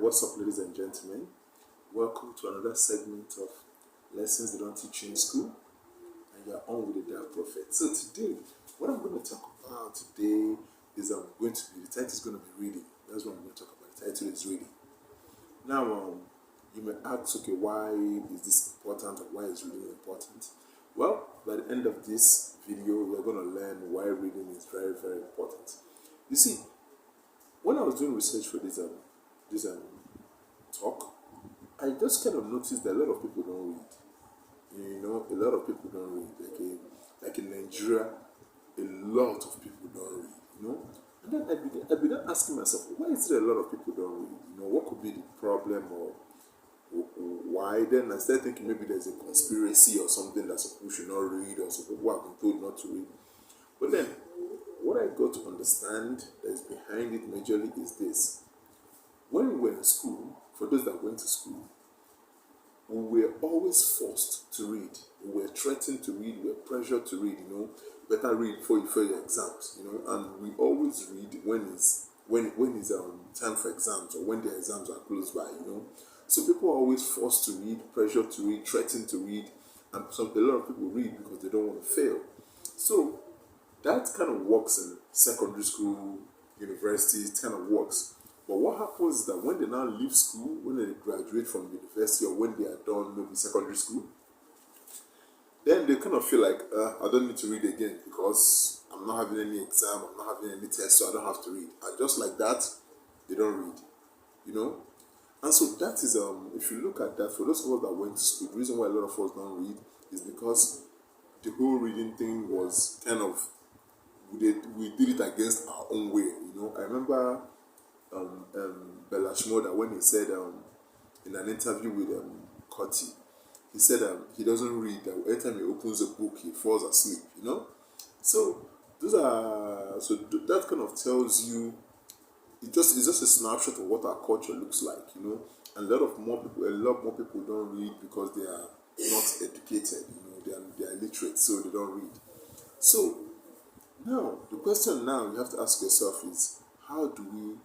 what's up, ladies and gentlemen? Welcome to another segment of Lessons They Don't Teach You in School, and you're on with the Dark Prophet. So today, what I'm going to talk about today is the title is going to be reading. That's what I'm going to talk about. The title is reading. Now, you may ask, okay, why is this important, or why is reading important? Well, by the end of this video, we're going to learn why reading is very, very important. You see, when I was doing research for this talk, I just kind of noticed that a lot of people don't read. You know, a lot of people don't read. Like in Nigeria, a lot of people don't read. You know, and then I began asking myself, why is it a lot of people don't read? You know, what could be the problem, or why? Then I started thinking maybe there's a conspiracy or something that some people should not read, or some people have been told not to read. But then, what I got to understand that is behind it majorly is this. When we were in school, for those that went to school, we were always forced to read. We were threatened to read, we were pressured to read, you know. Better read before you fail your exams, you know. And we always read when is time for exams, or when the exams are close by, you know. So people are always forced to read, pressured to read, threatened to read, and a lot of people read because they don't want to fail. So that kind of works in secondary school, university, it kind of works. But what happens is that when they now leave school, when they graduate from university, or when they are done maybe secondary school, then they kind of feel like, I don't need to read again because I'm not having any exam, I'm not having any test, so I don't have to read. And just like that, they don't read, you know? And so that is, if you look at that, for those of us that went to school, the reason why a lot of us don't read is because the whole reading thing was kind of, we did it against our own way, you know? I remember Bella Shmurda, when he said in an interview with Kotti, he said he doesn't read, that every time he opens a book he falls asleep, you know. So that kind of tells you, it's just a snapshot of what our culture looks like, you know. And a lot more people don't read because they are not educated, you know, they are illiterate, so they don't read. So now the question now you have to ask yourself is, how do we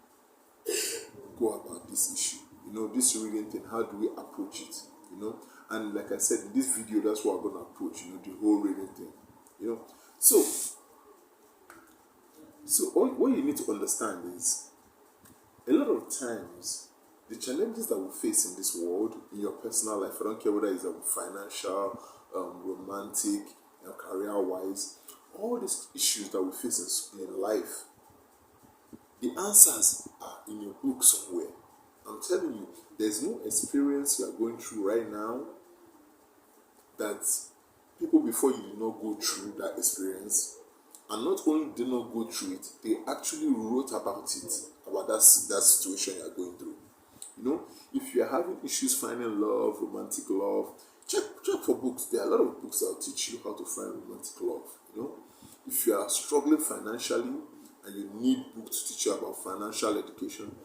go about this issue? You know, this reading thing, how do we approach it? You know, and like I said, in this video, that's what I'm going to approach, you know, the whole reading thing. You know, so what you need to understand is, a lot of times, the challenges that we face in this world, in your personal life, I don't care whether it's financial, romantic, career-wise, all these issues that we face in life, the answers are in your book somewhere. I'm telling you, there's no experience you are going through right now that people before you did not go through that experience. And not only did not go through it, they actually wrote about it, about that situation you are going through. You know, if you are having issues finding love, romantic love, check for books. There are a lot of books that will teach you how to find romantic love. You know, if you are struggling financially and you need books to teach you about financial education,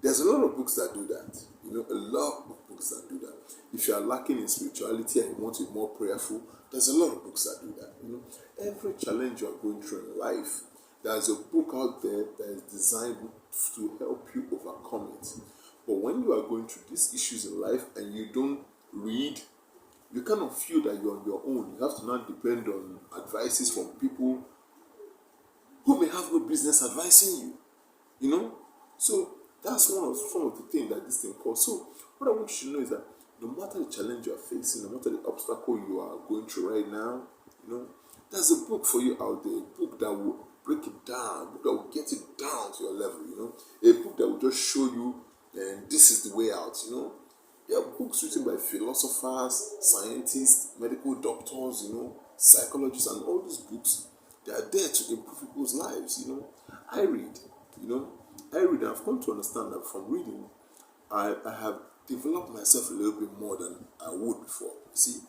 there's a lot of books that do that. You know, a lot of books that do that. If you are lacking in spirituality and you want to be more prayerful, there's a lot of books that do that. You know, every challenge you are going through in life, there's a book out there that is designed to help you overcome it. But when you are going through these issues in life and you don't read, you kind of feel that you're on your own. You have to now depend on advices from people who may have no business advising you. You know, so that's some of the things that this thing causes. So what I want you to know is that no matter the challenge you are facing, no matter the obstacle you are going through right now, you know, there's a book for you out there, a book that will break it down, a book that will get it down to your level, you know, a book that will just show you, and this is the way out, you know. There are books written by philosophers, scientists, medical doctors, you know, psychologists, and all these books, they are there to improve people's lives, you know. I read, you know, and I've come to understand that from reading, I have developed myself a little bit more than I would before. You see,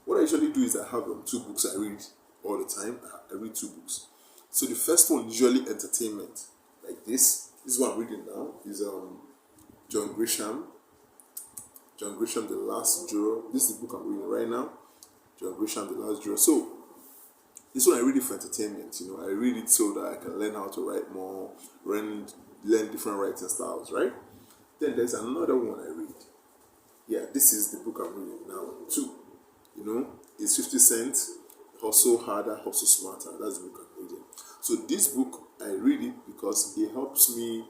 what I usually do is I have 2 books I read all the time. I read 2 books. So the first one, usually entertainment, like this. This is what I'm reading now. Is John Grisham, The Last Juror. This is the book I'm reading right now. John Grisham, The Last Juror. So this one I read it for entertainment. You know, I read it so that I can learn how to write more, learn different writing styles, right? Then there's another one I read. Yeah, this is the book I'm reading now too. It's 50 Cent, Hustle Harder, Hustle Smarter. That's the book I'm reading. So this book, I read it because it helps me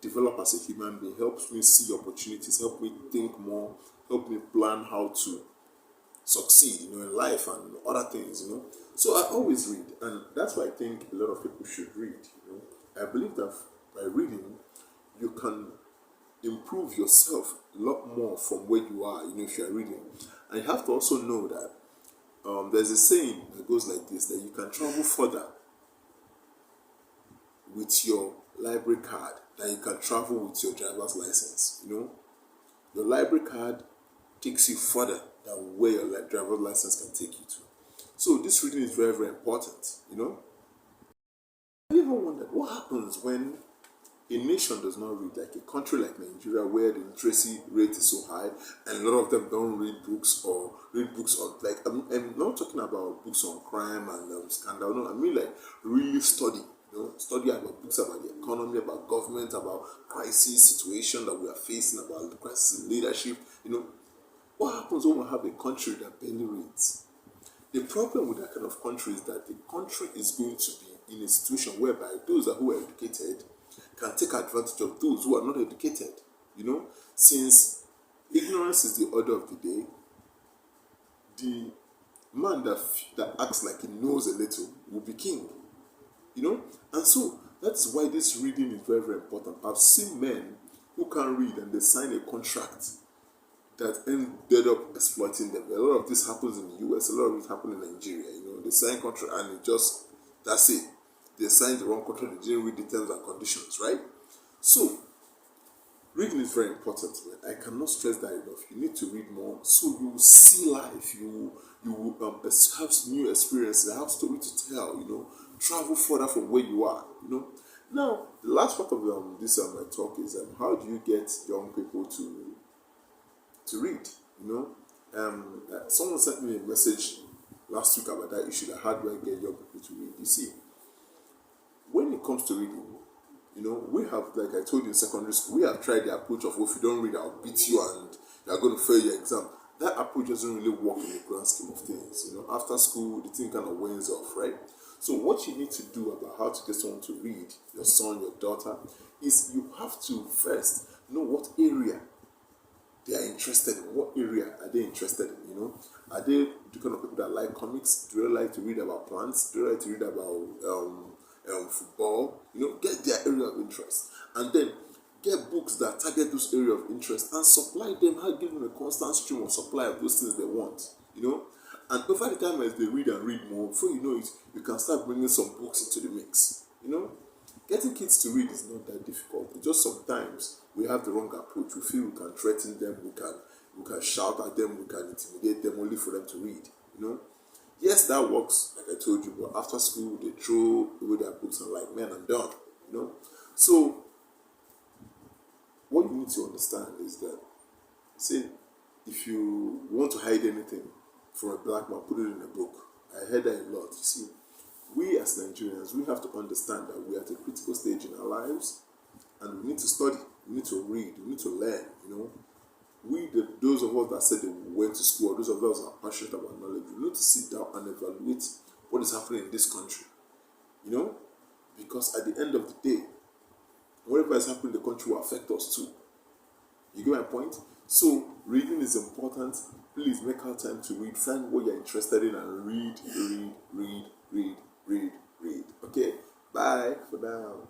develop as a human being, helps me see opportunities, help me think more, help me plan how to succeed, in life and other things. So I always read, and that's why I think a lot of people should read. I believe that by reading, you can improve yourself a lot more from where you are, if you are reading. And you have to also know that there's a saying that goes like this, that you can travel further with your library card than you can travel with your driver's license. Your library card takes you further than where your driver's license can take you to. So this reading is very, very important. Have you ever wondered what happens when a nation does not read, like a country like Nigeria, where the literacy rate is so high, and a lot of them don't read books or read books on, like, I'm not talking about books on crime and scandal. No, I mean like really study. Study about books about the economy, about government, about crisis situation that we are facing, about the crisis in leadership. What happens when we have a country that barely reads? The problem with that kind of country is that the country is going to be in a situation whereby those who are educated can take advantage of those who are not educated. Since ignorance is the order of the day, the man that acts like he knows a little will be king. And so that's why this reading is very, very important. I've seen men who can read and they sign a contract that ended up exploiting them. A lot of this happens in the US, a lot of it happened in Nigeria. They sign contract and that's it. They signed the wrong contract, they didn't read the terms and conditions, right? So reading is very important, man. I cannot stress that enough. You need to read more so you will see life. You will have new experiences, have story to tell. Travel further from where you are. Now, the last part of this my talk is how do you get young people to read? Someone sent me a message last week about that issue. That how do I get young people to read? You see, when it comes to reading, we have, like I told you in secondary school, we have tried the approach of, if you don't read, I'll beat you and you're going to fail your exam. That approach doesn't really work in the grand scheme of things. After school, the thing kind of wanes off, right? So what you need to do about how to get someone to read, your son, your daughter, is you have to first know what area they are interested in. What area are they interested in? Are they the kind of people that like comics? Do they like to read about plants? Do they like to read about football? Get their area of interest, and then get books that target those area of interest and supply them. How give them a constant stream of supply of those things they want. And over the time as they read and read more, before you know it, you can start bringing some books into the mix. Getting kids to read is not that difficult. It's just sometimes we have the wrong approach. We feel we can threaten them, we can shout at them, we can intimidate them only for them to read. Yes, that works, like I told you, but after school they throw away their books and like, man, I'm done. So what you need to understand is that, say, if you want to hide anything from a black man, put it in a book. I heard that a lot. You see, we as Nigerians, we have to understand that we are at a critical stage in our lives, and we need to study, we need to read, we need to learn. Those of us that said they went to school, or those of us that are passionate about knowledge, we need to sit down and evaluate what is happening in this country. Because at the end of the day, whatever is happening in the country will affect us too. You get my point? So reading is important. Please make out time to read. Find what you're interested in and read. Okay? Bye for now.